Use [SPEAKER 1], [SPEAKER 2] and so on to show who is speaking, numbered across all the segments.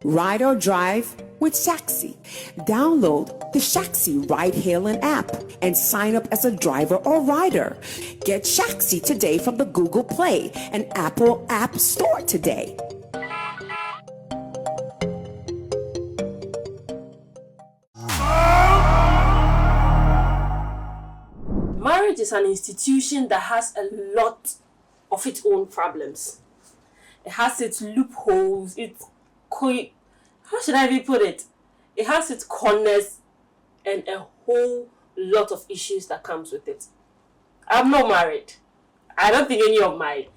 [SPEAKER 1] Ride or drive with Shaxi. Download the Shaxi ride-hailing app and sign up as a driver or rider. Get Shaxi today from the Google Play and Apple App Store today.
[SPEAKER 2] Marriage is an institution that has a lot of its own problems. It has its loopholes, how should I even put it? It has its corners and a whole lot of issues that comes with it. I'm not married. I don't think any of my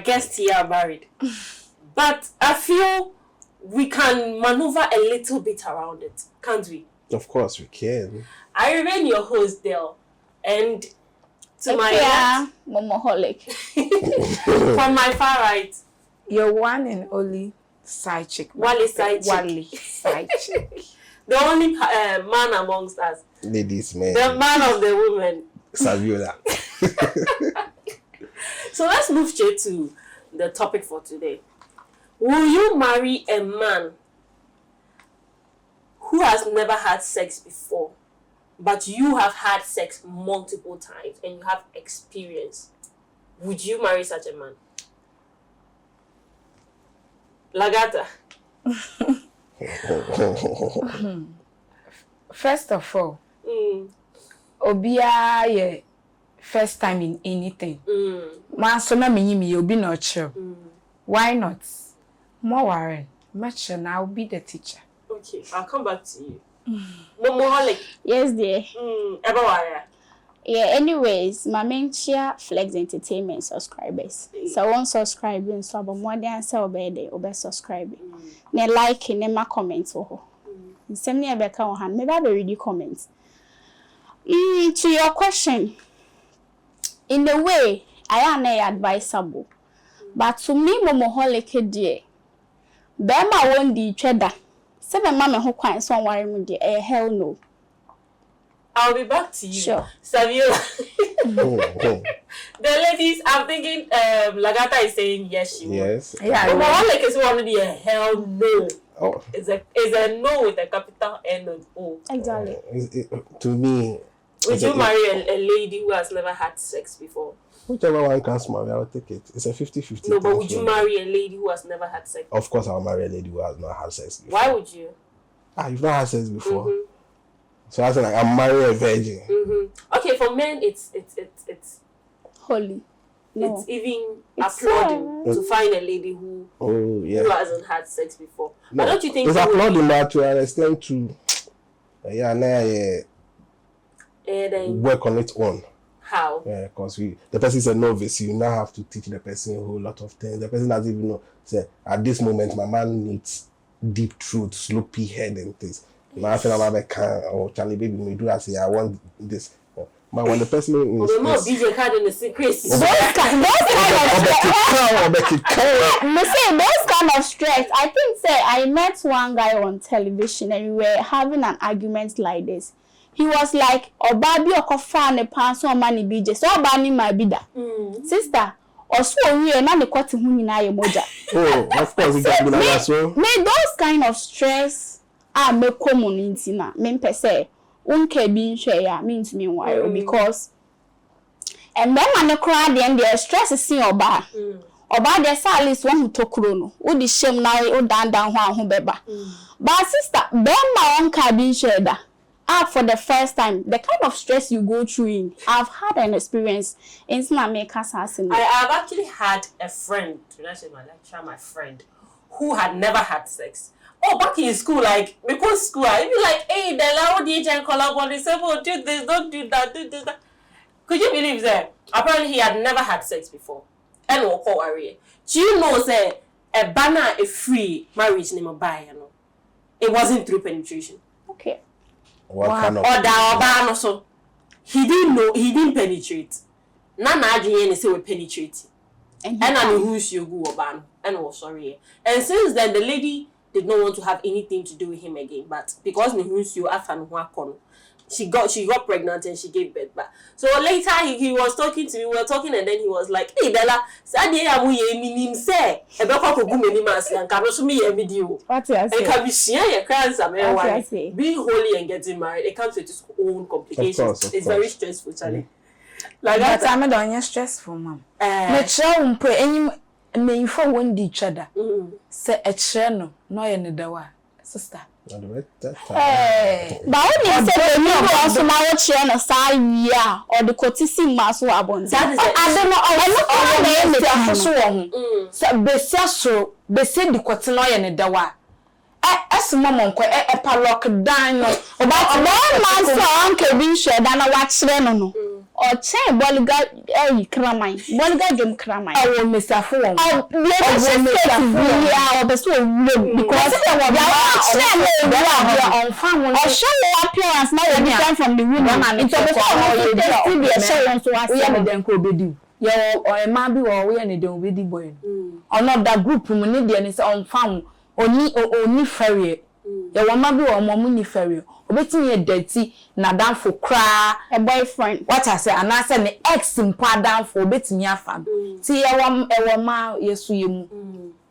[SPEAKER 2] guests here are married. But I feel we can maneuver a little bit around it, can't we?
[SPEAKER 3] Of course we can.
[SPEAKER 2] I remain your host, Dale. And to my left,
[SPEAKER 4] Momoholic.
[SPEAKER 2] from my far right,
[SPEAKER 5] your one and only side chick.
[SPEAKER 2] Wally side chick.
[SPEAKER 5] Wally side chick.
[SPEAKER 2] The only man amongst us.
[SPEAKER 3] Ladies, man.
[SPEAKER 2] The man of the women.
[SPEAKER 3] Saviola.
[SPEAKER 2] So let's move straight to the topic for today. Will you marry a man who has never had sex before, but you have had sex multiple times and you have experience? Would you marry such a man? Lagata.
[SPEAKER 5] First of all, Obia ye first time in anything. Man, so na me you'll be not sure. Why not? More worrying. Much sure now I'll be the teacher.
[SPEAKER 2] Okay, I'll come back to you. Momoholic.
[SPEAKER 4] Yes, dear.
[SPEAKER 2] Ever warrior.
[SPEAKER 4] Yeah, anyways, my main share Flex Entertainment subscribers. So one subscribing, so about more than so obey subscribing. Ne like, ne ma comments oh. Send me a better one. Maybe I read the comments. To your question, in the way I am advisable, but to me, Momoholic dear, Bema won't be cheddar. Seven mama who quite some worry with the hell no.
[SPEAKER 2] I'll be back to you.
[SPEAKER 4] Sure.
[SPEAKER 2] Saviola. The ladies, I'm thinking Lagata is saying yes, she will.
[SPEAKER 3] Yes.
[SPEAKER 5] Yeah.
[SPEAKER 2] But Momoholic is already a hell no.
[SPEAKER 3] Oh.
[SPEAKER 2] It's a no with a capital N and O.
[SPEAKER 4] Exactly.
[SPEAKER 3] To me,
[SPEAKER 2] Would you marry a lady who has never had sex before?
[SPEAKER 3] whichever one comes marry, I'll take it. It's a 50-50.
[SPEAKER 2] No, but would you marry a lady who has never had sex?
[SPEAKER 3] Of course, I'll marry a lady who has not had sex before.
[SPEAKER 2] Why would you?
[SPEAKER 3] You've not had sex before. So I said, like, I'm marrying a virgin.
[SPEAKER 2] Okay, for men, it's
[SPEAKER 4] Holy. No.
[SPEAKER 2] it's even
[SPEAKER 4] It's
[SPEAKER 2] applauding to find a lady who hasn't had sex before.
[SPEAKER 3] No,
[SPEAKER 2] but don't you think
[SPEAKER 3] it's
[SPEAKER 2] it would
[SPEAKER 3] applauding
[SPEAKER 2] be-
[SPEAKER 3] that to an extent to
[SPEAKER 2] then
[SPEAKER 3] work on its own.
[SPEAKER 2] how?
[SPEAKER 3] Because the person is a novice, you now have to teach the person a whole lot of things. The person doesn't even know. Say, at this moment, my man needs deep truth, sloppy head and things. Now I feel like Charlie, baby, me do that. Say, I want this. But when the person is
[SPEAKER 2] We're more DJ card in the secret.
[SPEAKER 4] Those kind of stress. I think say I met one guy on television and we were having an argument like this. He was like, "Obabi okofa ne pants on money BJ. So obani my bida. Sister, also we na ne kwati hu nyina ye moja."
[SPEAKER 3] Oh, of course, it can be like that. So
[SPEAKER 4] Me those kind of stress are me community na. Me pese unke bi nhwe ya means me why because and then man cry the stress is see oba. Oba dey say at least one who tokuro no. Wo di shame na wo dan ho beba. But sister, be ma on ka bi nhwe da. For the first time, the kind of stress you go through in, I've had an experience in I
[SPEAKER 2] have actually had a friend, my friend, who had never had sex. Oh, back in school, like, because school, I'd be like, hey, the loud DJ collab on the oh, do this, don't do that, do that. Could you believe that? Apparently, he had never had sex before. And we'll call area. Do you know, say, a banner, a free marriage name of buy, you know? It wasn't through penetration.
[SPEAKER 4] Okay.
[SPEAKER 3] what kind of?
[SPEAKER 2] Or that also. He didn't know, he didn't penetrate. Nana rgin say we penetrate. And I know who's you go ban. And oh sorry. And since then the lady did not want to have anything to do with him again. But because who's you after no she got pregnant and she gave birth back. So later he was talking to me, we were talking, and then he was like, hey Della, Sadia amu ye minim say, ebeko ko gu meni mas and can also me ye video.
[SPEAKER 4] What you say?
[SPEAKER 2] And can be share your crowns
[SPEAKER 4] I say?
[SPEAKER 2] being holy and getting married, it comes with its own complications.
[SPEAKER 3] Of
[SPEAKER 2] it's
[SPEAKER 3] course.
[SPEAKER 2] very stressful, Charlie. Like
[SPEAKER 5] But
[SPEAKER 2] that.
[SPEAKER 5] I'm not stressful, mom. Me try umpe any me for one di each other. Say a channel, no any dawa, sister.
[SPEAKER 4] Hey, but when you say you also now share na say ya or the kotisi maso abon.
[SPEAKER 2] That is
[SPEAKER 4] I don't know. I
[SPEAKER 5] I so so besia so besi di kote no ye ne dawa. Esimo monko pa lockdown no.
[SPEAKER 4] About man so anke bi share da na wa kire no no. Or chain boliga kramai. Boliga jom kramai.
[SPEAKER 5] I will miss a phone.
[SPEAKER 4] Oh, because
[SPEAKER 5] on farm
[SPEAKER 4] or show your appearance now you different from the woman. It's
[SPEAKER 5] a or a man be or we and don't be boy. Or not that group and is on farm only ferry. Your woman be or mommy ferry. Obeting a dirty na down for cry
[SPEAKER 4] a boyfriend.
[SPEAKER 5] What I say, and I said the ex in down for betting your fam. See a woman, yes, you.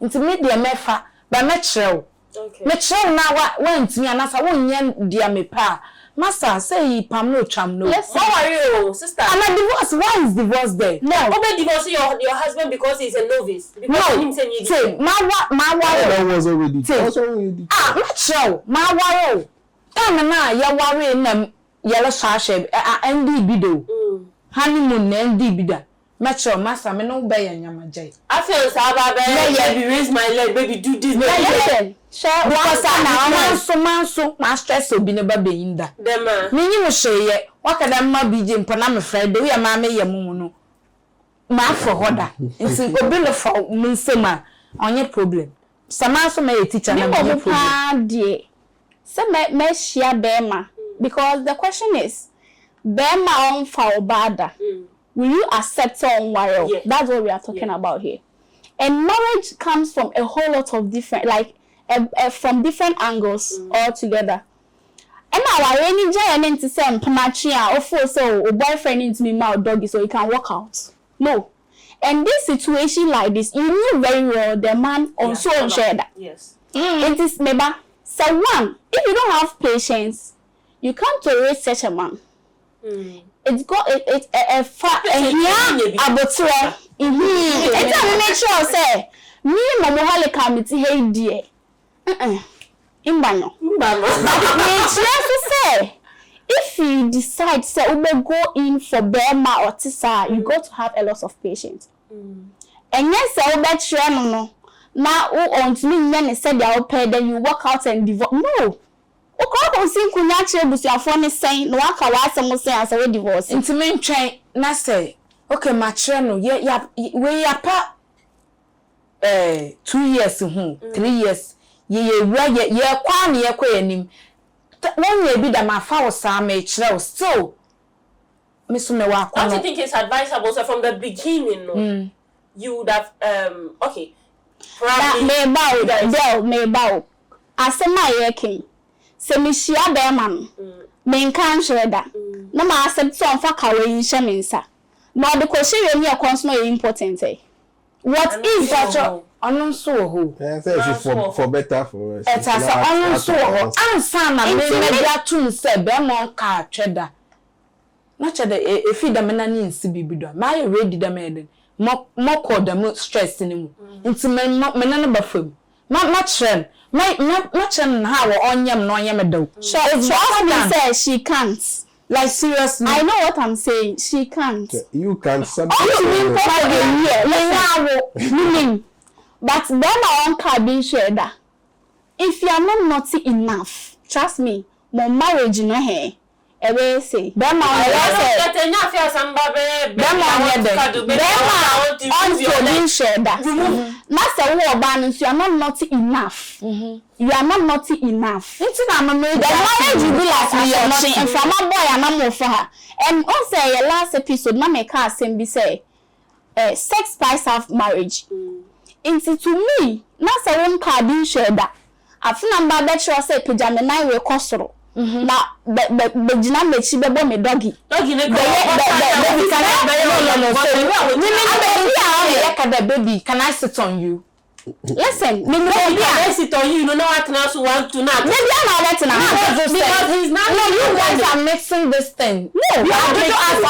[SPEAKER 5] Into me, dear Mefa, but metro.
[SPEAKER 2] Okay.
[SPEAKER 5] Metro now went to me and I said, one yen, dear me pa. Master, say, Pam no cham no.
[SPEAKER 2] Yes, how are you, sister?
[SPEAKER 5] I'm a divorce. Why is divorce there?
[SPEAKER 2] No. Obe divorce your husband because he's a novice. Because
[SPEAKER 5] No, say, my
[SPEAKER 3] That
[SPEAKER 5] worry.
[SPEAKER 3] was already.
[SPEAKER 5] Metro, my worry. Na ya worry na yellow sash ND bido. Honeymoon ND bida. Metro master me no be nyamajai.
[SPEAKER 2] I feel so bad, baby. Raise my leg, baby. Do this, baby.
[SPEAKER 4] Share
[SPEAKER 5] Because man so my stress obi ne ba be yinda.
[SPEAKER 2] Them man.
[SPEAKER 5] Me nyi mo hweye. Wakada ma bije mpona me Friday we ma me yemu no. Ma for hoda. Nsi obi le for me nsema onye problem. Sama so me teacher na me problem.
[SPEAKER 4] So me share Bema because the question is Bema on Faubada. Will you accept on Waro?
[SPEAKER 2] Yeah.
[SPEAKER 4] That's what we are talking about here. And marriage comes from a whole lot of different, like from different angles altogether. And now I really just to say Pamachia or so or boyfriend into me mouth doggy so you can walk out. No. And this situation like this, you knew very well the man also share that.
[SPEAKER 2] Yes.
[SPEAKER 4] It is maybe. So one, if you don't have patience, you can't tolerate such a man. It's got it's a fact abotua. It's a make sure say me mama hale committee hey dear. Imbanyo. Say if you decide say we go in for Burma or Tisa, you got to have a lot of patience. And yes, say we try no. Now, until you said they pay, then you walk out and divorce. No. O see kunyache busuafo saying no aka wa asem say as we divorce.
[SPEAKER 5] Intime ntwen na say okay matre no we pa 2 years 3 years ye kwa na ye kwa yanim. When you be da mafa wo sa ma kire still me so me wa kwa.
[SPEAKER 2] Don't you think it's advisable so from the beginning no? You would have okay.
[SPEAKER 4] Me bow. Asema yeke. Se me hia be ma no. Me nkan hweda. Na ma accept so on fa kawe yin me nsa. Na de ko hwe ni ekon so important eh. What is that?
[SPEAKER 5] Ono so ho.
[SPEAKER 3] Say for better for us.
[SPEAKER 5] Eta so ono so ho. Ansa na me dia tun se be mo ka tweda. Na chede e fi da me na ni nsi bibido. Ma ye ready da me den. Mo ko da mo stress ni mu. Nti me na ba fam. Ma trend. My trend how onyam no onyam daw.
[SPEAKER 4] So it's what say she can't.
[SPEAKER 5] Like seriously.
[SPEAKER 4] I know what I'm saying. She can't.
[SPEAKER 3] You can submit.
[SPEAKER 4] But then I won't can be shared. If you are not naughty enough, trust me, my marriage no here. Ewe say. Bema na say wo ba no you are not naughty enough. You are not naughty enough.
[SPEAKER 5] It's na mama
[SPEAKER 4] the marriage will be like me and from my boy and am for her. And on say your last episode na me ka asem bi say sex spice of marriage. Into to me na say won ka bi share da. Afuna mba be sure say pajama nine we kosoro. Na be gina mechi bebo me doggy.
[SPEAKER 2] Doggy ne
[SPEAKER 4] No.
[SPEAKER 5] Baby, can I sit on you?
[SPEAKER 4] Listen, me
[SPEAKER 2] Can I sit on you? You know what can also want to not.
[SPEAKER 4] maybe I'm not letting him.
[SPEAKER 2] Because he's not.
[SPEAKER 5] No, you guys are mixing this thing.
[SPEAKER 4] No,
[SPEAKER 5] You have to ask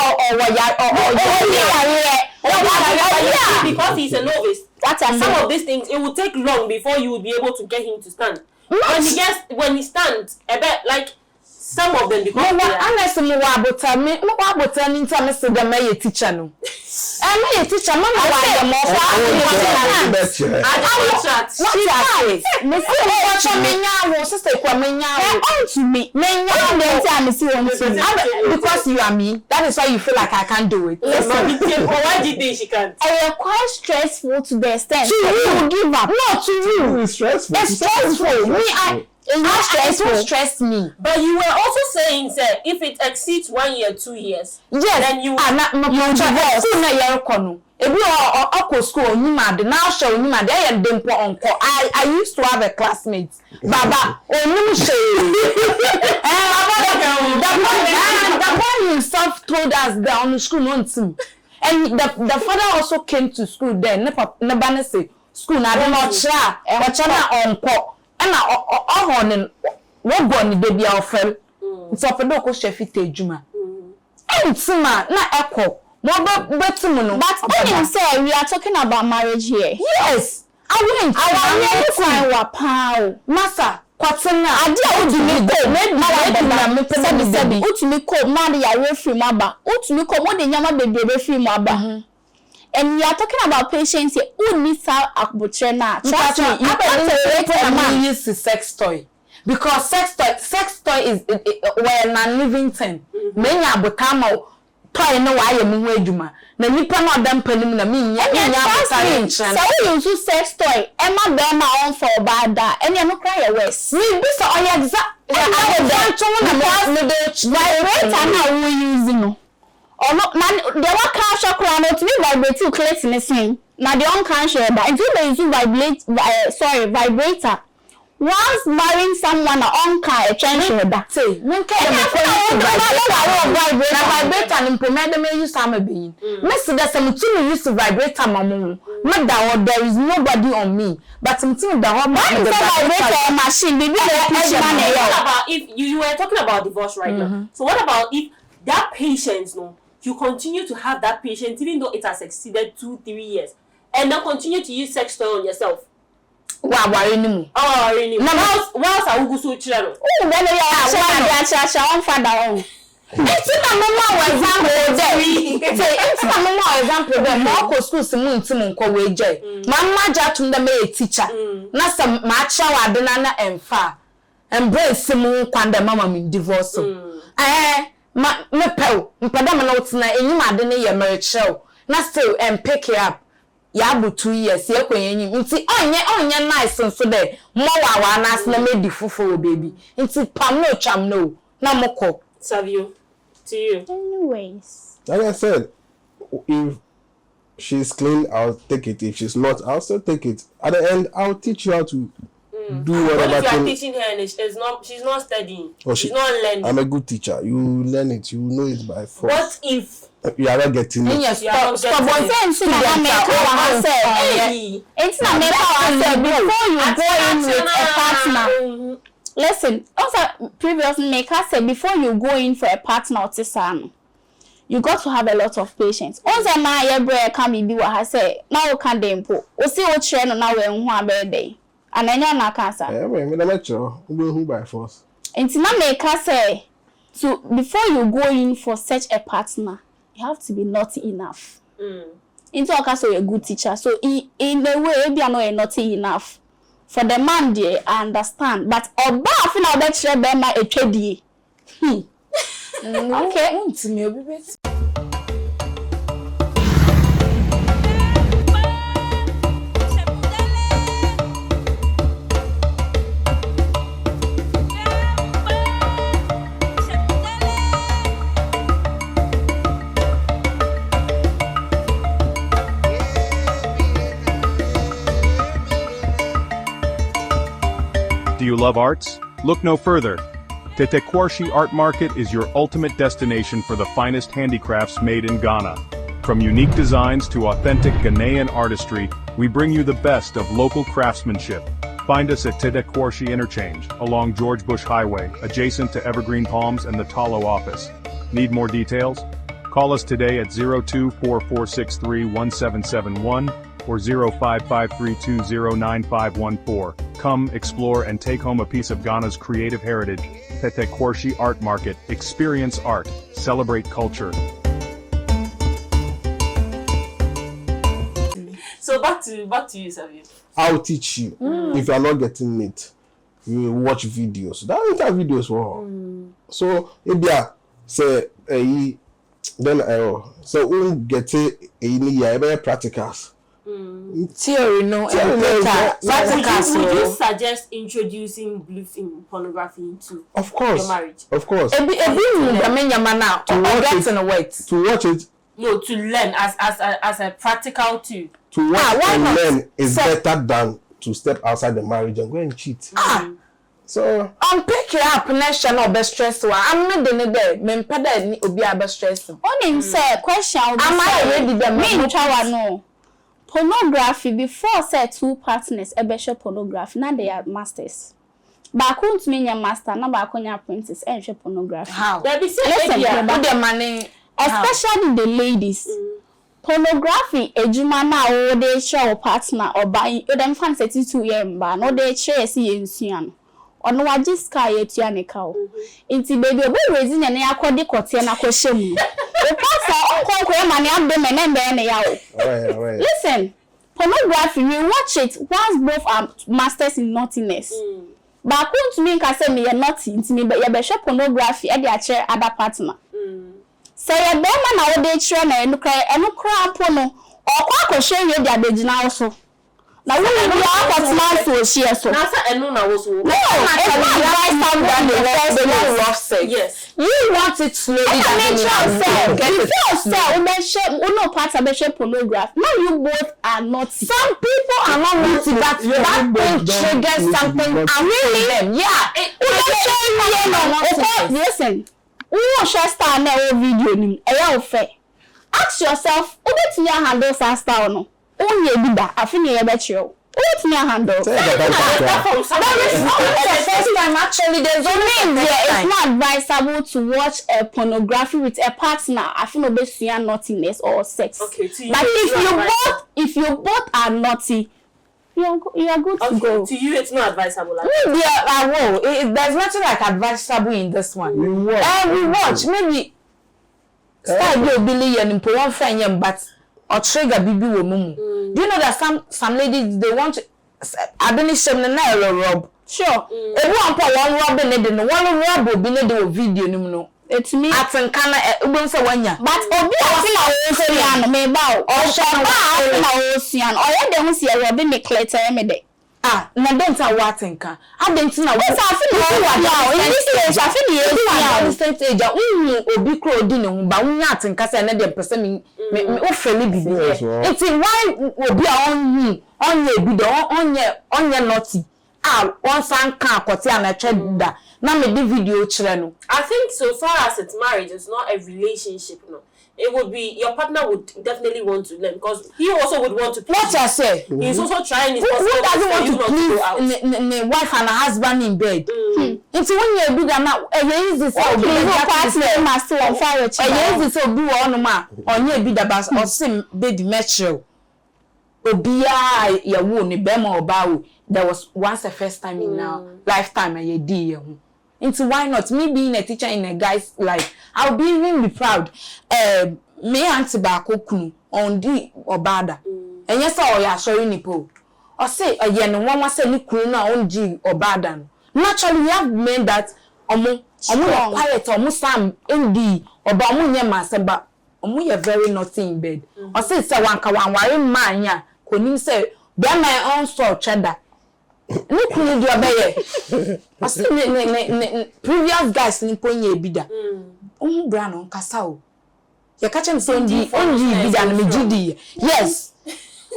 [SPEAKER 2] Because he's a novice.
[SPEAKER 4] What I'm
[SPEAKER 2] Some of these things, it will take long before you will be able to get him to stand. When he stands, a bit like some of them because
[SPEAKER 5] unless me wa abota ni nta me se dem my teacher no. My teacher mama wa dem
[SPEAKER 3] I
[SPEAKER 5] because you are me. That is why you feel like I can't do it.
[SPEAKER 2] why do you think she can't?
[SPEAKER 4] I quite stressful to the extent you give up.
[SPEAKER 5] Not to you.
[SPEAKER 3] It's stressful.
[SPEAKER 5] It's stressful. Me,
[SPEAKER 4] It's not stressful.
[SPEAKER 5] It stress me.
[SPEAKER 2] But you were also saying, sir, if it exceeds 1 year, 2 years,
[SPEAKER 5] yes,
[SPEAKER 2] then you
[SPEAKER 5] divorce. Ebi o school ni ma de now show ni ma de ya dempo onko. I used to have a classmate. Baba, onum shey. The boy himself told us that on the school nonsense. And the father also came to school then. Ne ba say school na de no cha. E wa cha na onko. And on what born the baby offer. So for no ko shefite adwuma. Entima na ekọ. But
[SPEAKER 4] when you say we are talking about marriage here.
[SPEAKER 5] Yes. I went. Masa, kwatena. Adia udumi go. Maybe
[SPEAKER 4] utumi ko madi ya refi maba. Utumi ko mo de nyama baby refi maba. And we are talking about patience here. Who needs akbutre na?
[SPEAKER 5] Trust me, you can't use the sex toy. Because sex toy is well non living thing. Many abotama toy no why mu adwuma. Na nipa no adam panim na me nya abotare.
[SPEAKER 4] So we use sex toy. Emma be ma on for bada. Enya no cry your west.
[SPEAKER 5] Me be so oya exact. I
[SPEAKER 4] na we using no. Oh no, man, the one can't shock around to me vibrate to click in the same. Now the one can't share that. Until they use vibrator. Once marrying someone on car, a change that.
[SPEAKER 5] Say, no care. Vibrator and implement may use some being. Mr. There's some two use to vibrator, mamu. Madam, there is nobody on me. But something the whole
[SPEAKER 4] vibrator machine.
[SPEAKER 2] About if you were talking about divorce right now. So what about if that patience, no? You continue to have that patience even though it has exceeded 2-3 years, and then continue to use sex toy on yourself.
[SPEAKER 5] Wow, really?
[SPEAKER 2] Oh, really? Now, whilst I will go so children.
[SPEAKER 4] Oh, then you are one father.
[SPEAKER 5] It's a mama example there. It's a mama example there. More school simu ntimu nko weje. Mama jatunda me teacher. Na some macha wa denana emfa. Embrace simu kwanda mama mi divorce. Me pew mpadam na otina enyim ade ne ye merechew na still pick it up ya bu 2 years ye kwenyim nti onye nice so de mo wa na as na medi fufo baby nti pam no cham no na moko
[SPEAKER 2] Savio to you.
[SPEAKER 4] Anyways,
[SPEAKER 3] like I said, if she's clean, I'll take it. If she's not, I'll still take it. At the end, I'll teach you how to do whatever.
[SPEAKER 2] What if you are teaching her and she's not studying? She's not learning.
[SPEAKER 3] I'm a good teacher. You learn it. You know it by force.
[SPEAKER 2] What if
[SPEAKER 3] you are not getting it?
[SPEAKER 5] Yes,
[SPEAKER 2] stop.
[SPEAKER 4] it's not before you go in with a partner. Listen, also previously Maker said before you go in for a partner or tisano, you got to have a lot of patience. Also now your brother can be what I say. Now you can dempo. O see what train now we who birthday. And then you're not cancer.
[SPEAKER 3] Yeah, me na metro. Who by force?
[SPEAKER 4] And now Maker say, so before you go in for such a partner, you have to be naughty enough. Into a case a good teacher. So in the way, maybe I know you're naughty enough. For the man there, I understand. But oba afina oba chere be ma etwedie.
[SPEAKER 5] Okay. Ntimi obi bet.
[SPEAKER 6] Do you love arts? Look no further. Tete Kwarshi Art Market is your ultimate destination for the finest handicrafts made in Ghana. From unique designs to authentic Ghanaian artistry, we bring you the best of local craftsmanship. Find us at Tete Kwarshi Interchange, along George Bush Highway, adjacent to Evergreen Palms and the Talo office. Need more details? Call us today at 0244631771 or 0553209514. Come, explore, and take home a piece of Ghana's creative heritage. Tete Kwarshi Art Market. Experience art. Celebrate culture.
[SPEAKER 2] So back to you, Savio.
[SPEAKER 3] I'll teach you. If you are not getting it, you will watch videos. That entire videos for So if you say then so we get it practicals.
[SPEAKER 5] Theory no practicals.
[SPEAKER 2] Would you suggest introducing belief in pornography into
[SPEAKER 3] Of course.
[SPEAKER 2] your marriage?
[SPEAKER 3] Of course.
[SPEAKER 5] To watch
[SPEAKER 3] it.
[SPEAKER 2] No, to learn as a practical tool.
[SPEAKER 3] To watch
[SPEAKER 5] why
[SPEAKER 3] and
[SPEAKER 5] not?
[SPEAKER 3] learn is better than to step outside the marriage and go and cheat. So
[SPEAKER 5] pick you up next no be stress wa. I'm not the there. Me pada ni obi a stress.
[SPEAKER 4] Onim say question am I ready the me twa no. Pornography before say two partners share pornography now they are masters. Ba couldn't mean your master na ba konya apprentice share pornography.
[SPEAKER 5] How?
[SPEAKER 2] There be say
[SPEAKER 5] the money
[SPEAKER 4] especially the ladies. Pornography ejuma na o dey share partner or buy dem fan 32 year mba no dey share see ensuan no ono waji sky etua ne ka o inti baby obo raise ne ne akode kote na ko hyem o pasa onko e mane abde me ne mbe ne ya o.
[SPEAKER 3] Alright.
[SPEAKER 4] Listen, pornography we watch it once both are masters in naughtiness. Ba couldn't mean ka say me ye naughty inti me ye be share pornography e dey a share other partner. Say a bema na wo dey chere na enu kra mpo no okwa akoshe ye dia begina also na wo ni bia akotna so share so
[SPEAKER 2] na say enu na wo so
[SPEAKER 4] no it's
[SPEAKER 5] rough sex.
[SPEAKER 2] Yes,
[SPEAKER 5] You want it slowly.
[SPEAKER 4] no part of the pornography. Now you both are not.
[SPEAKER 5] Some people are not naughty, but that thing triggers something. Really? Yeah.
[SPEAKER 4] Listen. We won't share star na o video ni. Ask yourself, who to handle star no? Only a bida. I think you bet you. What's your handle?
[SPEAKER 5] Actually, there's only
[SPEAKER 4] it's not advisable to watch a pornography with a partner. I feel obviously naughtiness or sex.
[SPEAKER 2] Okay,
[SPEAKER 4] but if you both are naughty, you are good to go.
[SPEAKER 2] To you, it's not advisable.
[SPEAKER 5] There's nothing like advisable in this one. We watch. Maybe start your billion in one friend, but or trigger bibi wo mumu. Do you know that some ladies they want I don't need rob. Sure. Everyone put one rob in the one rob will be the video no.
[SPEAKER 4] It's me.
[SPEAKER 5] At and can say one ya.
[SPEAKER 4] But obi Ocean me bow. Ocean or you don't see a robin me clutter me day.
[SPEAKER 5] Na don't I what think. I don't know what I feel obi kro di ne hu ba wonya atenka say na dem pese me o fele bibi it's why obi a onye bi do onye naughty one san kan akote ana tweda na me di video kire no.
[SPEAKER 2] I think so far as it's marriage, it's not a relationship, no. It would be your partner would definitely want to learn because he also would want to please.
[SPEAKER 5] What I say?
[SPEAKER 2] He's also trying his
[SPEAKER 5] best. Who doesn't want to please the wife and husband in bed? It's when you be that now. Easy so be partner must on fire. Easy so be on ma. On you be the bas or sim be the metro. Obia ya wo ni bema oba. There was once the first time in our lifetime and you did. Into why not me being a teacher in a guy's life? I'll be really proud. Me auntie bako kunu on di obada. And yes, all ya showing nipo. Or say again, one was say ni kunu on di obada. Naturally, we have men that omu quiet omu sam indi obamu nye maseba omu ye very naughty in bed. Or say wanka wanware man ya konim say be my own soul cheddar. No kunu do obeye. Previous guys ni ponye bida. Bra no kasa o. Ye ka chem say only bida na megidi. Yes.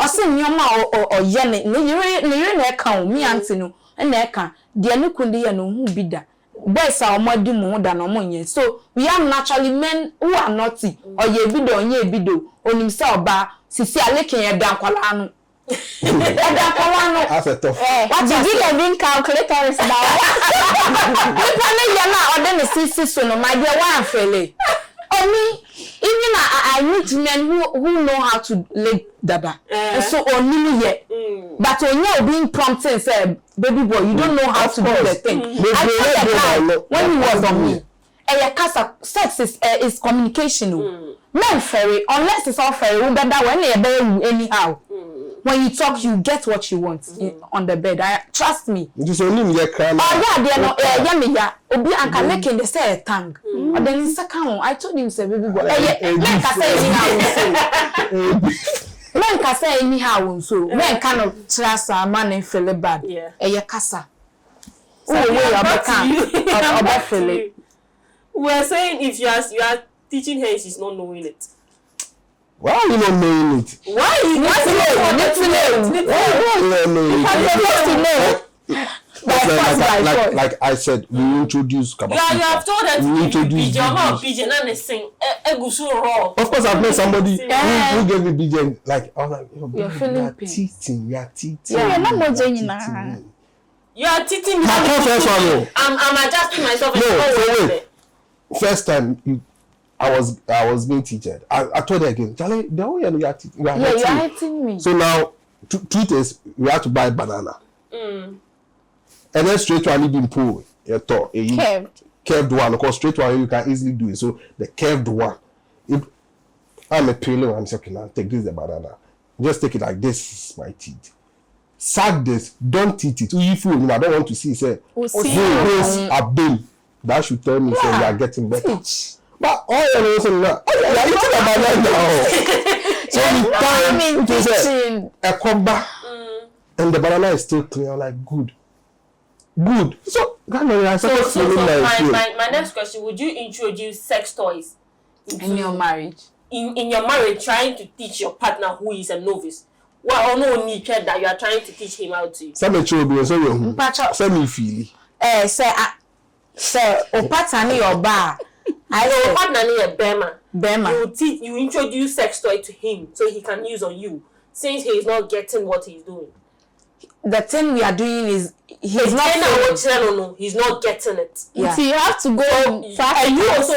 [SPEAKER 5] Ose nyoma o ye ne yire na e kan o mi anti no na e kan de ne kunde ye no hu bida. boys are more do more than omo. So we have naturally men who are naughty or ye bido onye bido onimse oba sisi aleke ye dan kwala no.
[SPEAKER 3] That's a tough.
[SPEAKER 4] What you give them calculators now? Sisi so no my dear one fele.
[SPEAKER 5] Only even I meet men who know how to lay dada. And so only yet. But when you're being prompted and say, baby boy, you don't know how to do the thing. I told the guy when he was on me. Sex is communication. Men fairy, unless it's all fairy, when they anyhow. When you talk, you get what you want on the bed. Trust me.
[SPEAKER 3] Just only me cry.
[SPEAKER 5] Oh yeah, they know. Obi anka making they say a tongue. Or then second one, I told him say baby boy. Men can say anyhow. Men can say anyhow. So men kind of trust a man and feel bad. Yeah. Kasa.
[SPEAKER 2] We're saying if you are teaching her, she's not knowing it.
[SPEAKER 3] Why are you not knowing it?
[SPEAKER 2] Why are you not knowing it?
[SPEAKER 3] Like I said, we introduce
[SPEAKER 2] you have told her to introduce pigeon and they sing raw.
[SPEAKER 3] Of course, I've met somebody who gave me pigeon. Like I was like,
[SPEAKER 5] you're feeling pain.
[SPEAKER 3] You are teething.
[SPEAKER 4] Yeah, not more genuine.
[SPEAKER 2] You are teething. I'm adjusting myself.
[SPEAKER 3] No, wait. First time I was being teachered. I told her again, Charlie, the whole year you are
[SPEAKER 5] hitting me.
[SPEAKER 3] So now, truth is, we have to buy banana. And then straight one even pull a curved one, because straight one you can easily do it. So the curved one, if I'm a pillow, I'm saying, okay, now take this the banana. Just take it like this is my teeth. Sack this, don't eat it. If you I don't want to see, say, this a bill. That should tell me say you are getting better. But all you're listening now, you are eating a banana now. So you time a come back, and the banana is still clear. I'm like, good. So
[SPEAKER 2] my next question: would you introduce sex toys
[SPEAKER 5] in your marriage?
[SPEAKER 2] In your marriage, trying to teach your partner who is a novice? Well, no need that you are trying to teach him how to.
[SPEAKER 3] Some children, so you me feel.
[SPEAKER 5] Say, o partner your bar.
[SPEAKER 2] I partner Bema. You introduce sex toy to him so he can use on you, since he is not getting what he's doing.
[SPEAKER 5] The thing we are doing is he's not
[SPEAKER 2] getting it.
[SPEAKER 5] Yeah.
[SPEAKER 4] So you have to go
[SPEAKER 2] and you also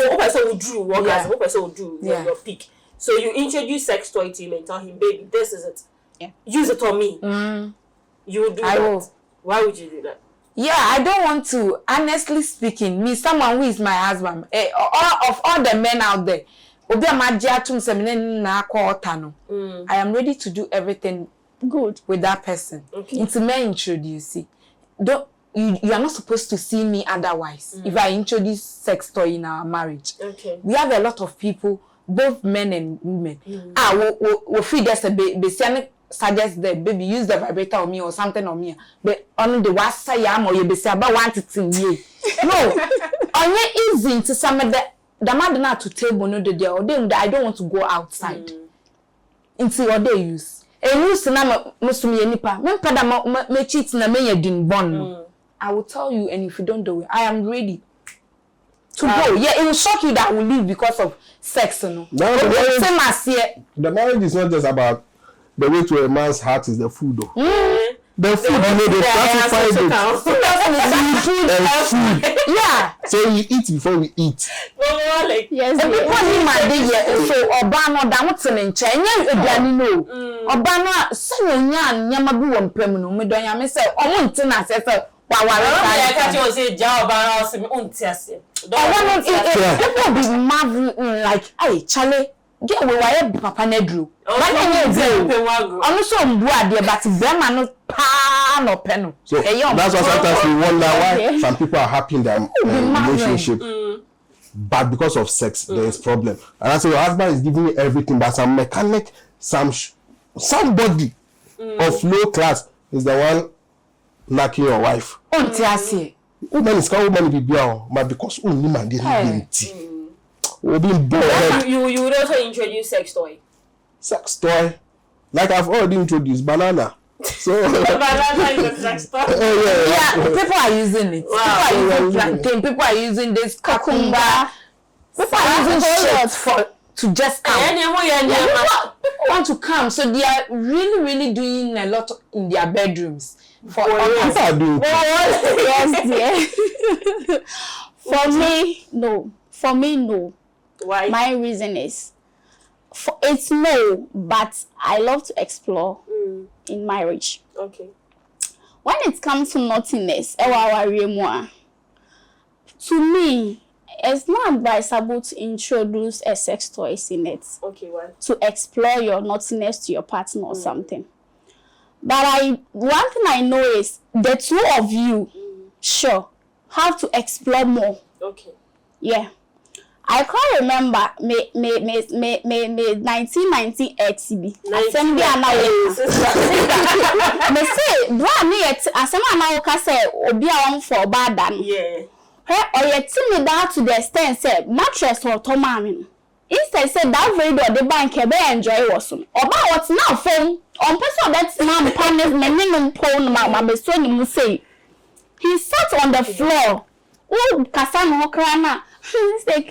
[SPEAKER 2] will do your peak. So you introduce sex toy to him and tell him, baby, this is it.
[SPEAKER 4] Yeah.
[SPEAKER 2] Use it on me. You will do that. Will. Why would you do that?
[SPEAKER 5] Yeah, I don't want to. Honestly speaking, me, someone who is my husband, of all the men out there, I am ready to do everything good with that person.
[SPEAKER 2] Okay.
[SPEAKER 5] It's men introduce it. You are not supposed to see me otherwise. If I introduce sex toy in our marriage,
[SPEAKER 2] okay.
[SPEAKER 5] We have a lot of people, both men and women. We feed us a baby. Suggest that baby use the vibrator on me or something on me, but on the was say or you be say about want it in ye. No, on easy to some of the man not to table no the day or them I don't want to go outside. Into what they use. And use na musumi nipa. Men pada me cheat na me yedin bon. I will tell you, and if you don't do it, I am ready to go. Yeah, it will shock you that I will leave because of sex, no.
[SPEAKER 3] The marriage is not just about the way to a man's heart is the food, though. The food, they classify the food.
[SPEAKER 5] Yeah.
[SPEAKER 3] So we eat before we eat.
[SPEAKER 4] Yes.
[SPEAKER 5] And because in my day, so Obama, that's an enchant. No. Obama, so young, Yamabu, and Premuno, Medoya, me say, I want to say,
[SPEAKER 2] I catch you say, Job, I
[SPEAKER 5] want it will be marveling like, hey, Charlie. Get away why Papa Nedru. I'm so bored, but Bema no pan or pen.
[SPEAKER 3] So that's why sometimes we wonder why some people are happy in their relationship. But because of sex, there is problem. And I say your husband is giving you everything, but some mechanic, somebody of low class is the one knocking your wife. Woman is called woman be but because only man didn't.
[SPEAKER 2] You would also introduce sex toy.
[SPEAKER 3] Sex toy, like I've already introduced banana. So
[SPEAKER 2] Banana is a sex toy.
[SPEAKER 5] Yeah, people are using it.
[SPEAKER 2] Wow.
[SPEAKER 5] People are using plantain. People are using this cucumber. People are using shit to just come. People want to come, so they are really doing a lot in their bedrooms. For
[SPEAKER 3] people are doing
[SPEAKER 4] Yes, dear. For me, no. For me, no.
[SPEAKER 2] Why?
[SPEAKER 4] My reason is, it's no, but I love to explore in marriage.
[SPEAKER 2] Okay.
[SPEAKER 4] When it comes to naughtiness, to me, it's not advisable to introduce a sex toys in it.
[SPEAKER 2] Okay, why?
[SPEAKER 4] To explore your naughtiness to your partner or something. But one thing I know is the two of you, sure, have to explore more.
[SPEAKER 2] Okay.
[SPEAKER 4] Yeah. I can't remember me 1998 TB. Assembly me say bra me yet asema anawuka say obi a won for bad dan.
[SPEAKER 2] Yeah.
[SPEAKER 4] Hey, or yet me down to the extent say mattress or tomami. Instead say that very door the bank be enjoy was so. Oba what now phone on person that man panel me no phone ma be so ni mu say. He sat on the floor. Oh, kasa no kra na. Stay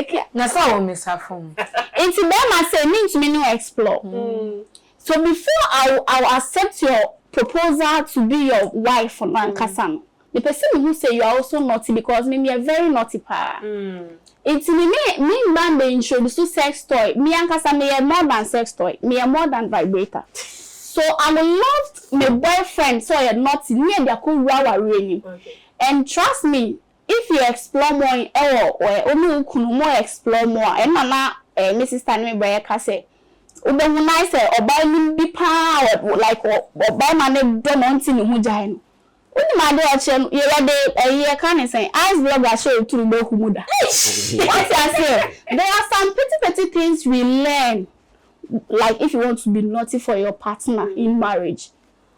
[SPEAKER 4] here.
[SPEAKER 5] Na sa o misa phone.
[SPEAKER 4] Into them I say mean to me no explore. So before I'll accept your proposal to be your wife for Nankasa, the person who say you are also naughty because me a very naughty pa. It's me man be introduced to sex toy. Me Ankasa me a more than sex toy. Me a more than vibrator. So I will love my boyfriend so you're naughty. Me and cool rawa. And trust me, if you explore more or only more explore more, and Mama Mrs. Stanley Brayaka say, Uben nice or buy me be power like or buy my name Demontin Mujain. Only my daughter, you're a year can say, eyes blogger show to Bokumuda. What I say, there are some petty things we learn, like if you want to be naughty for your partner in marriage.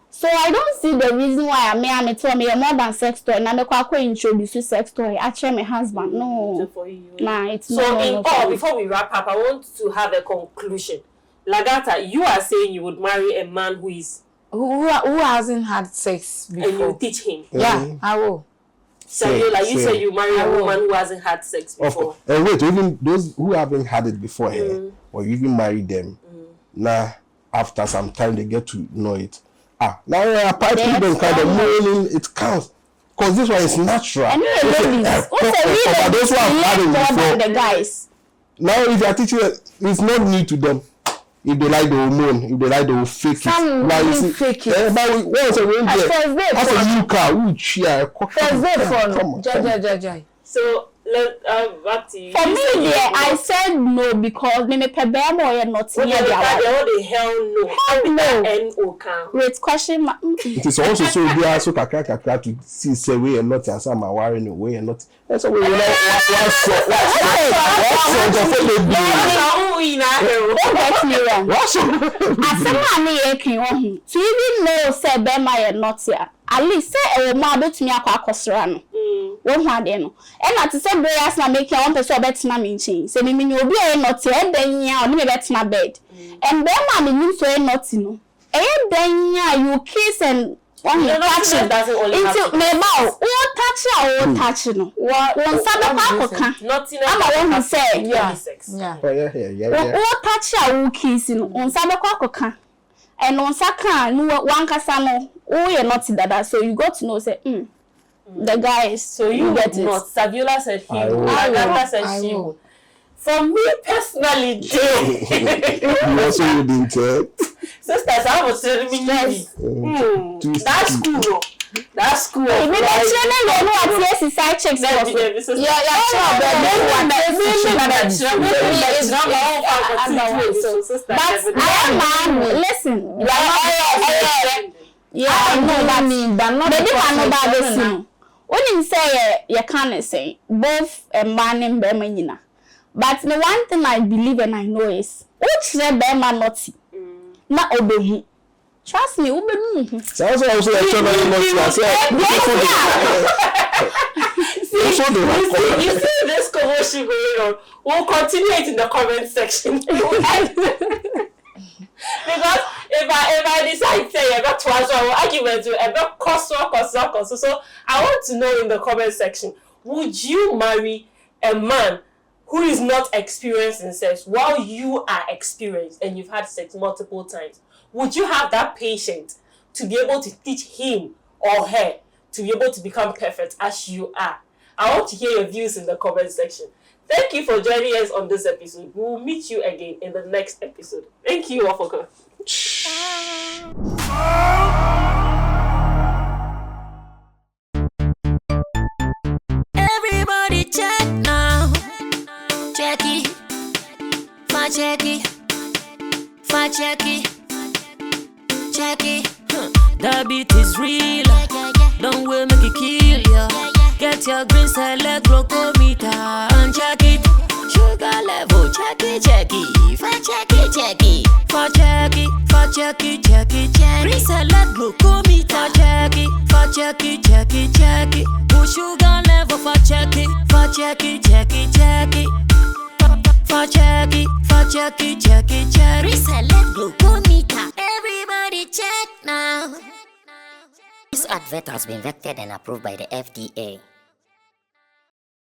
[SPEAKER 4] So I don't see the reason why I told me more than sex toy. And I'm going to introduce sex toy. Actually, my husband. No. Nah, it's
[SPEAKER 2] so in all, before we wrap up, I want to have a conclusion. Lagata, you are saying you would marry a man who is
[SPEAKER 5] who hasn't had sex before.
[SPEAKER 2] And you teach him.
[SPEAKER 5] Yeah, I will.
[SPEAKER 2] So you say you marry a woman who hasn't had sex before.
[SPEAKER 3] And wait, even those who haven't had it before, or you even marry them, now after some time they get to know it. Now apart from them kind of moaning, it counts. Because this one is natural.
[SPEAKER 4] And those who have had it before, the guys.
[SPEAKER 3] Now if you are teaching it, it's not new to them. If they like, they will moan. If they like, they will fake
[SPEAKER 5] Some
[SPEAKER 3] it.
[SPEAKER 5] will fake it.
[SPEAKER 3] But once a ranger, that's a new car. Cheer.
[SPEAKER 2] So back to you.
[SPEAKER 4] For me, I said no because me pay bear more not
[SPEAKER 2] near the hell no.
[SPEAKER 4] Hell no. Wait, question mark.
[SPEAKER 3] It is also so they are so kakra to see say we are not and some are worrying away and not. That's what we don't
[SPEAKER 4] get me wrong. I said my name so you know say bear my not here. At least say ma bet me akwa no. Won hu ade no. E na te say prayers na make one person bet na me nchin. Say me obi e not here dan ya oni me bet na bed. And then ma me nim so e not no. E dan ya you kiss and one touch
[SPEAKER 2] doesn't only
[SPEAKER 4] into me ba o touch no. Won sabe kwa koka.
[SPEAKER 2] Nothing
[SPEAKER 4] aba won say
[SPEAKER 5] yeah.
[SPEAKER 4] O touch a kiss no. Won sabe kwa koka. And on saka no one kasa no. Oh, you're not that, so you got to know, say, the guys,
[SPEAKER 2] so you get not. Saviola said he will. Agatha said she will. For me personally,
[SPEAKER 3] you also didn't tell.
[SPEAKER 2] Sisters, I was telling me that's cool. That's cool.
[SPEAKER 4] Maybe the children don't know what yes side checks. Listen. Yeah, I know that mean, but not the one when you say you can't say both a man and Bermanina. But the one thing I believe and I know is which the Berman not not obey. Trust me, Ube.
[SPEAKER 3] Sounds like also you
[SPEAKER 2] see this commotion going on. We'll continue it in the comment section. Because if I decide say about twice or argument about cost. So I want to know in the comment section, would you marry a man who is not experienced in sex while you are experienced and you've had sex multiple times? Would you have that patience to be able to teach him or her to be able to become perfect as you are? I want to hear your views in the comment section. Thank you for joining us on this episode. We will meet you again in the next episode. Thank you, Wafoka.
[SPEAKER 7] Everybody check now. Check it. Fa check it. Fa check it. Check it. The beat is real. Don't wait, make it kill ya. Get your green select glucometer and check it. Sugar level, check it. Fa check it. Fa check it. Fa check it. Green select glucometer. Fa check it. Push sugar level, fa check it. Fa check it. Reselect glucometer. Everybody check now.
[SPEAKER 8] This advert has been vetted and approved by the FDA.